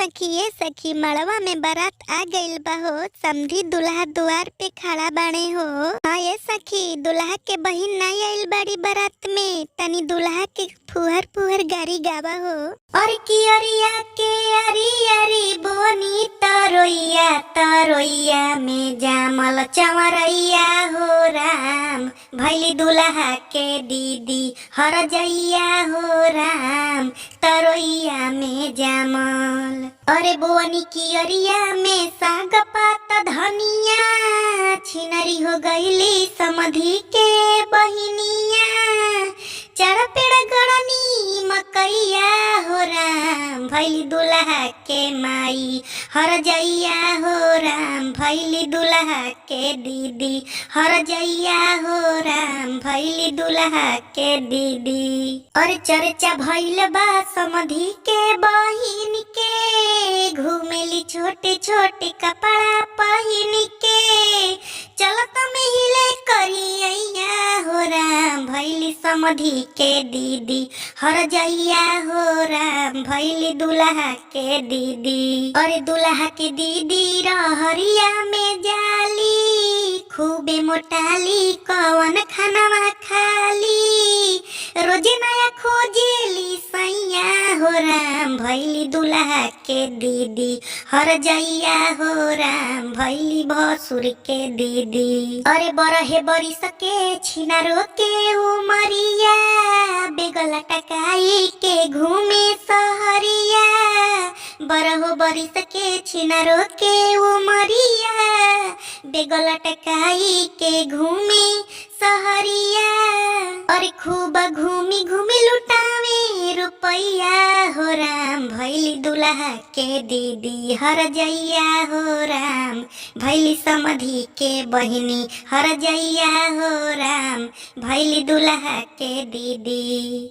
सखी मड़वा में बारात आ गइल बा हो। समधी दुल्हा दुआर पे खड़ा बाणे हो। हाँ ये सखी, दुल्हा के बहिन नहीं आइल बाड़ी बारात में, तनी दुल्हा के फुहर फुहर गारी गावा हो। और कियरिया के अरी अरी बोनी तरोइया तरोइया में जामल चवरैया हो राम। भैली दुल्हा के दीदी हर जइया हो राम, तरोइया में जामल। अरे बोनी कियरिया में साग पात धनिया, छिनरी हो गईली समधी के बहिनिया। चार पेड़ गड़नी मकैया हो राम, भैली दुल्हा के माई हर जइया हो राम। भैली दुल्हा के दीदी हर जइया हो राम, भैली दुल्हा के दीदी। और चर्चा भइल बा समधी के बहिन के, घूमेली छोटे छोटे कपड़ा पहिन के। चलत में हिले करिया हो राम, भैली समधी के दीदी हर जइया हो राम, भैली दुल्हा के दीदी। और दुल्हा के दीदी रहरिया में जाली, खूबे मोटाली कवन खाना खाली। रोजे नया खोजेली सैया हो राम, भैली दुल्हा के दीदी हर जइया हो राम, भैली भसुर के दीदी। अरे बरहे बरी सके छिनारो के उमरिया, बेगला टकाई के घूमे सहरिया। बरहो बरी सके छिनारो के उमरिया, बेगला टकाई के घूमे सहरिया। और खूब घूमी घूमी लुटावे रुपैया हो राम, भैली दुल्हा के दीदी हर जइया हो राम। भैली समधी के बहिनी हर जइया हो राम, भैली दुल्हा के दीदी।